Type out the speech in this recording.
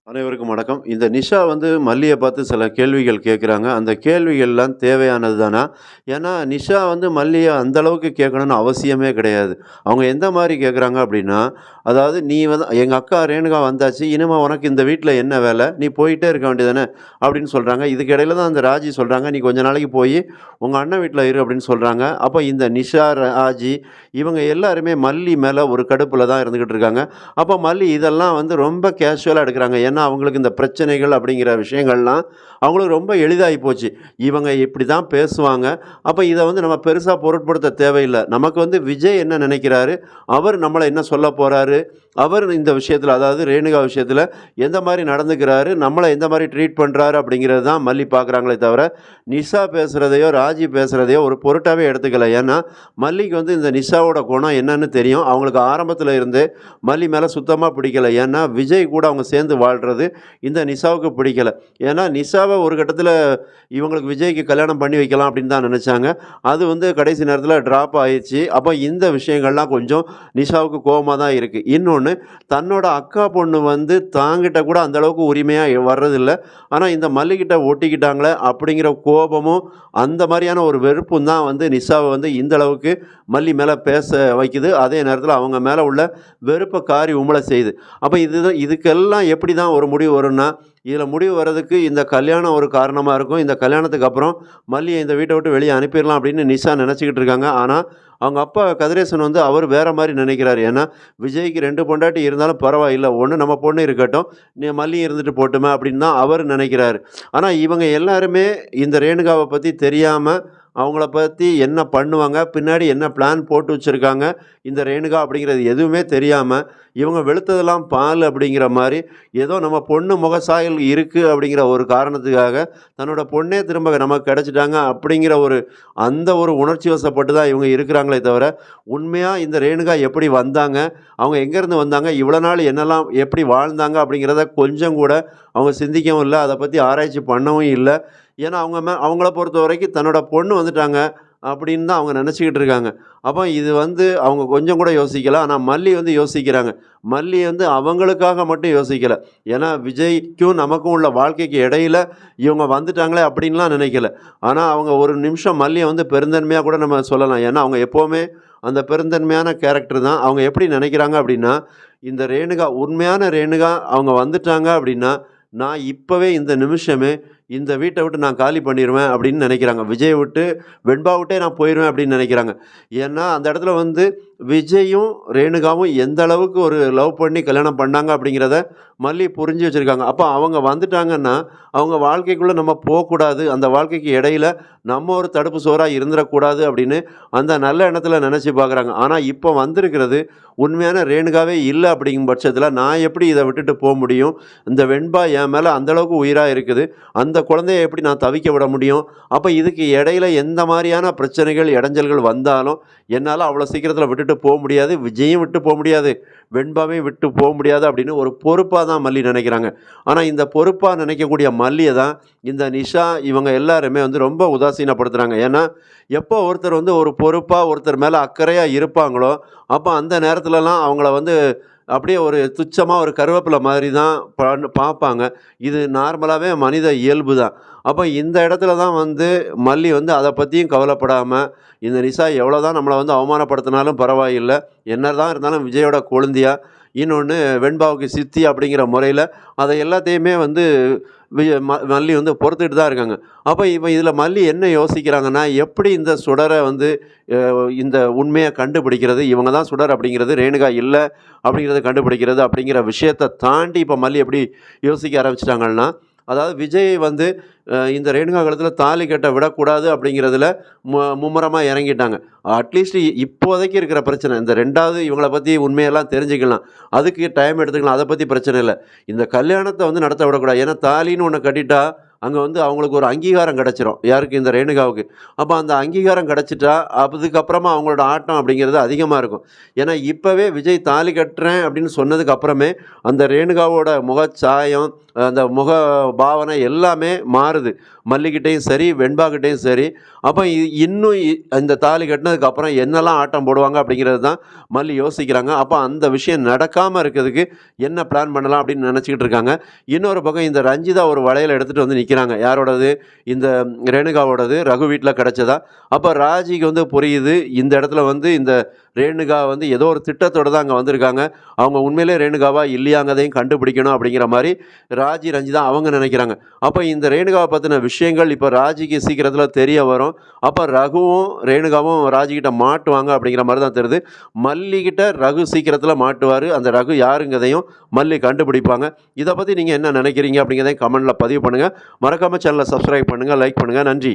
அனைவருக்கும் வணக்கம். இந்த நிஷா வந்து மல்லிய பார்த்து சில கேள்விகள் கேட்குறாங்க. அந்த கேள்விகள்லாம் தேவையானது தானா? ஏன்னா, நிஷா வந்து மல்லிய அந்த அளவுக்கு கேட்கணும்னு அவசியமே கிடையாது. அவங்க எந்த மாரி கேட்குறாங்க அப்படின்னா, அதாவது "நீ வந்து எங்க அக்கா ரேணுகா வந்தாச்சு. இனிமே உனக்கு இந்த வீட்ல என்ன வேல? நீ போயிட்டே இருக்க வேண்டியது தானே" அப்படின்னு சொல்றாங்க. இதுக்கு இடையில தான் அந்த ராஜி சொல்றாங்க, "நீ கொஞ்ச நாளைக்கு போயி உங்க அண்ணன் வீட்ல இரு" அப்படின்னு சொல்றாங்க. அப்ப இந்த நிஷா, ராஜி இவங்க எல்லாருமே மல்லி மேல ஒரு கடுப்புல தான் இருந்துகிட்டு இருக்காங்க. அப்ப மல்லி இதெல்லாம் வந்து ரொம்ப கேஷுவலா எடுக்குறாங்க. ஏன்னா, அவங்களுக்கு இந்த பிரச்சனைகள் அப்படிங்கிற விஷயங்கள்லாம் அவங்களுக்கு ரொம்ப எளிதாகி போச்சு. இவங்க இப்படி தான் பேசுவாங்க. அப்ப இத வந்து நம்ம பெருசா பொருட்படுத்த தேவையில்ல. நமக்கு வந்து விஜய் என்ன நினைக்கிறாரு? அவர் நம்மள என்ன சொல்லப் போறாரு? அவர் இந்த விஷயத்துல, அதாவது ரேணுகா விஷயத்துல எந்த மாரி நடந்துக்கிறாரு? நம்மள எந்த மாரி ட்ரீட் பண்றாரு? அப்படிங்கிறது தான் மல்லி பார்க்குறாங்களே தவிர, நிஷா பேசுறதையோ, ராஜி பேசுறதையோ ஒரு பொருட்டாவே எடுத்துக்கல. ஏன்னா, மல்லிக்கு வந்து இந்த நிஷாவோட குணம் என்னன்னு தெரியும். அவங்களுக்கு ஆரம்பத்துல இருந்தே மல்லி மேல சுத்தமா பிடிக்கல. ஏன்னா, விஜய் கூட அவங்க சேர்ந்து வாழ்றது இந்த நிஷாவுக்கு பிடிக்கல. ஏன்னா, நிஷாவ ஒரு கட்டத்தில இவங்களுக்கு விஜய்க்கு கல்யாணம் பண்ணி வைக்கலாம் அப்படின்னு தான் நெனச்சாங்க. அது வந்து கடைசி நேரத்தில ட்ராப் ஆயிருச்சு. அப்ப இந்த விஷயங்கள்லாம் கொஞ்சம் நிஷாவுக்கு கோவமா தான் இருக்கு. இன்னொன்னு, தன்னோட அக்கா பொண்ணு வந்து தாங்கிட்ட கூட அந்த அளவுக்கு உரிமையா வர்றதில்ல. ஆனா, இந்த மல்லிகிட்ட ஒட்டிக்கிட்டாங்களே அப்படிங்கிற கோபமும், அந்த மாரியான ஒரு வெறுப்பும் தான் வந்து நிஷாவ வந்து இந்த அளவுக்கு மல்லி மேல பேச வைக்குது. அதே நேரத்தில அவங்க மேல உள்ள வெறுப்ப காரி உமிழ செய்யுது. அப்ப இதுக்கெல்லாம் எப்படி தான் ஒரு முடிவு வரும்னா, இதில முடிவு வர்றதுக்கு இந்த கல்யாணம் ஒரு காரணமா இருக்கும். இந்த கல்யாணத்துக்கு அப்புறம் மல்லிய இந்த வீட்ட விட்டு வெளிய அனுப்பிறலாம் அப்படின்னு நிஷா நெனச்சுக்கிட்டு இருக்காங்க. ஆனா, அவங்க அப்பா கதிரேசன் வந்து அவரு வேற மாரி நெனைக்கிறாரு. ஏன்னா, விஜய்க்கு 2 பொண்டாட்டி இருந்தாலும் பரவாயில்ல. ஒண்ணு நம்ம பொண்ணு இருக்கட்டும். மல்லி இருந்துட்டு போட்டுமே அப்படின்னு தான் அவரு நெனைக்கிறாரு. ஆனா, இவங்க எல்லாருமே இந்த ரேணுகாவ பத்தி தெரியாம, அவங்கள பத்தி என்ன பண்ணுவாங்க, பின்னாடி என்ன பிளான் போட்டு வச்சிருக்காங்க, இந்த ரேணுகா அப்படிங்கிறது எதுவுமே தெரியாம, இவங்க வெளுத்ததெல்லாம் பால் அப்படிங்கிற மாரி, ஏதோ நம்ம பொண்ணு முகசாயல் இருக்கு அப்படிங்கிற ஒரு காரணத்துக்காக, தன்னோட பொண்ணே திரும்ப நமக்கு கிடைச்சிட்டாங்க அப்படிங்கிற அந்த ஒரு உணர்ச்சி வசப்பட்டு தான் இவங்க இருக்கிறாங்களே தவிர, உண்மையா இந்த ரேணுகா எப்படி வந்தாங்க? அவங்க எங்கேருந்து வந்தாங்க? இவ்வளோ நாள் என்னலாம் எப்படி வாழ்ந்தாங்க? அப்படிங்கிறத கொஞ்சம் கூட அவங்க சிந்திக்கவும் இல்ல. அத பத்தி ஆராய்ச்சி பண்ணவும் இல்ல. ஏன்னா, அவங்கள பொறுத்தவரைக்கும் தன்னோட பொண்ணு வந்துட்டாங்க அப்படின்னு தான் அவங்க நெனச்சுக்கிட்டு இருக்காங்க. அப்ப இது வந்து அவங்க கொஞ்சம் கூட யோசிக்கல. ஆனா மல்லி வந்து யோசிக்கிறாங்க. மல்லி வந்து அவங்களுக்காக மட்டும் யோசிக்கல. ஏன்னா விஜய்க்கும் நமக்கும் உள்ள வாழ்க்கைக்கு இடையில இவங்க வந்துட்டாங்களே அப்படின்லாம் நினைக்கல. ஆனா அவங்க ஒரு நிமிஷம் மல்லிய வந்து பெருந்தன்மையா கூட நம்ம சொல்லலாம். ஏன்னா அவங்க எப்பவுமே அந்த பெருந்தன்மையான கேரக்டர் தான். அவங்க எப்படி நினைக்கிறாங்க அப்படின்னா, இந்த ரேணுகா உண்மையான ரேணுகா அவங்க வந்துட்டாங்க அப்படின்னா, நான் இப்பவே இந்த நிமிஷமே இந்த வீட்ட விட்டு நான் காலி பண்ணிருவேன் அப்படின்னு நினைக்கிறாங்க. விஜய விட்டு, வெண்பா விட்டே நான் போயிருவேன் அப்படின்னு நினைக்கிறாங்க. ஏன்னா, அந்த இடத்துல வந்து விஜயும், ரேணுகாவும் எந்த அளவுக்கு ஒரு லவ் பண்ணி கல்யாணம் பண்ணாங்க அப்படிங்கிறத மல்லி புரிஞ்சு வச்சிருக்காங்க. அப்ப அவங்க வந்துட்டாங்கன்னா, அவங்க வாழ்க்கைக்குள்ள நம்ம போக்கூடாது. அந்த வாழ்க்கைக்கு இடையில நம்ம ஒரு தடுப்பு சுவரா இருந்துறக்கூடாது அப்படின்னு அந்த நல்ல எண்ணத்துல நினைச்சு பார்க்குறாங்க. ஆனா, இப்ப வந்திருக்கிறது உண்மையான ரேணுகாவே இல்ல அப்படிங்கும் பட்சத்துல, நான் எப்படி இத விட்டுட்டு முடியும்? இந்த வெண்பா என் மேல அந்த அளவுக்கு உயிரா இருக்குது. அந்த குழந்தைய எப்படி நான் தவிக்க விட முடியும்? அப்ப இதுக்கு இடையில எந்த மாரியான பிரச்சனைகள், இடைஞ்சல்கள் வந்தாலும், என்னால அவ்வளோ சீக்கிரத்தில விட்டுட்டு முடியாது. விஜயும் விட்டு முடியாது. வெண்பாவையும் விட்டு முடியாது அப்படின்னு ஒரு பொறுப்பா தான் மல்லி நெனைக்கிறாங்க. ஆனா இந்த பொறுப்பா நினைக்கக்கூடிய மல்லிய தான் இந்த நிஷா இவங்க எல்லாருமே வந்து ரொம்ப உதாசீனப்படுத்துறாங்க. ஏன்னா, எப்போ ஒருத்தர் வந்து ஒரு பொறுப்பா ஒருத்தர் மேல அக்கறையா இருப்பாங்களோ, அப்ப அந்த நேரத்துலலாம் அவங்கள வந்து அப்படியே ஒரு துச்சமா ஒரு கருவேப்பில மாதிரி தான் பார்ப்பாங்க. இது நார்மலாவே மனித இயல்பு தான். அப்ப இந்த இடத்துல தான் வந்து மல்லி வந்து அத பத்தியும் கவலைப்படாம, இந்த நிஷா எவ்வளோதான் நம்மள வந்து அவமானப்படுத்தினாலும் பரவாயில்ல. என்னதான் இருந்தாலும் விஜயோட கொழுந்தியா, இன்னொன்னு வெண்பாவுக்கு சித்தி அப்படிங்கிற முறையில அத எல்லாத்தையுமே வந்து மல்லி வந்து பொறுத்துக்கிட்டு தான் இருக்காங்க. அப்ப இதில மல்லி என்ன யோசிக்கிறாங்கன்னா, எப்படி இந்த சுடர வந்து அ இந்த உண்மைய கண்டுபிடிக்கிறது? இவங்க தான் சுடர் அப்படிங்கிறது, ரேணுகா இல்ல அப்படிங்கிறத கண்டுபிடிக்கிறது அப்படிங்கிற விஷயத்த தாண்டி இப்ப மல்லி எப்படி யோசிக்க ஆரம்பிச்சுட்டாங்கன்னா, அதாவது விஜய் வந்து இந்த ரேணுகா கழுத்தில தாலி கட்ட விடக்கூடாது அப்படிங்கிறதுல மும்முரமா இறங்கிட்டாங்க. அட்லீஸ்ட் இப்போதைக்கு இருக்கிற பிரச்சனை, இந்த 2வது இவங்கள பத்தி உண்மையெல்லாம் தெரிஞ்சுக்கலாம். அதுக்கு டைம் எடுத்துக்கலாம். அத பத்தி பிரச்சனை இல்ல. இந்த கல்யாணத்த வந்து நடத்த விடக்கூடாது. ஏன்னா தாலின்னு ஒண்ணு கட்டிட்டா, அங்க வந்து அவங்களுக்கு ஒரு அங்கீகாரம் கிடைச்சிரும். யாருக்கு? இந்த ரேணுகாவுக்கு. அப்ப அந்த அங்கீகாரம் கிடைச்சிட்டா, அதுக்கப்புறமா அவங்களோட ஆட்டம் அப்படிங்கிறது அதிகமா இருக்கும். ஏன்னா, இப்பவே விஜய் தாலி கட்டுறேன் அப்படின்னு சொன்னதுக்கு அப்புறமே, அந்த ரேணுகாவோட முகச்சாயம், அந்த முக பாவனை எல்லாமே மாறுது. மல்லிகிட்டயும் சரி, வெண்பாகிட்டயும் சரி. அப்ப இன்னும் இந்த தாலி கட்டுனதுக்கு அப்புறம் என்னலாம் ஆட்டம் போடுவாங்க அப்படிங்கிறது தான் மல்லி யோசிக்கிறாங்க. அப்ப அந்த விஷயம் நடக்காம இருக்கிறதுக்கு என்ன பிளான் பண்ணலாம் அப்படின்னு நினைச்சுக்கிட்டு இருக்காங்க. இன்னொரு பக்கம் இந்த ரஞ்சிதா ஒரு வளையல் எடுத்துட்டு வந்து நிக்கிறாங்க. யாரோடது? இந்த ரேணுகாவோடது. ரகு வீட்ல கிடைச்சதா. அப்ப ராஜிக்கு வந்து புரியுது. இந்த இடத்துல வந்து இந்த ரேணுகா வந்து ஏதோ ஒரு திட்டத்தோட தான் அங்க வந்திருக்காங்க. அவங்க உண்மையிலே ரேணுகாவா இல்லையாங்கிறதையும் கண்டுபிடிக்கணும் அப்படிங்கிற மாரி ராஜி, ரஞ்சிதா அவங்க நினைக்கிறாங்க. அப்ப இந்த ரேணுகாவ பத்தின விஷயங்கள் இப்ப ராஜிக்கு சீக்கிரத்தில தெரிய வரும். அப்ப ரகுவும், ரேணுகாவும் ராஜிகிட்ட மாட்டுவாங்க அப்படிங்கிற மாரி தான் தெரியுது. மல்லிகிட்ட ரகு சீக்கிரத்தில மாட்டுவாரு. அந்த ரகு யாருங்கிறதையும் மல்லி கண்டுபிடிப்பாங்க. இத பத்தி நீங்க என்ன நினைக்கிறீங்க அப்படிங்கிறதையும் கமெண்ட்ல பதிவு பண்ணுங்க. மறக்காம சேனல சப்ஸ்கிரைப் பண்ணுங்க, லைக் பண்ணுங்க. நன்றி.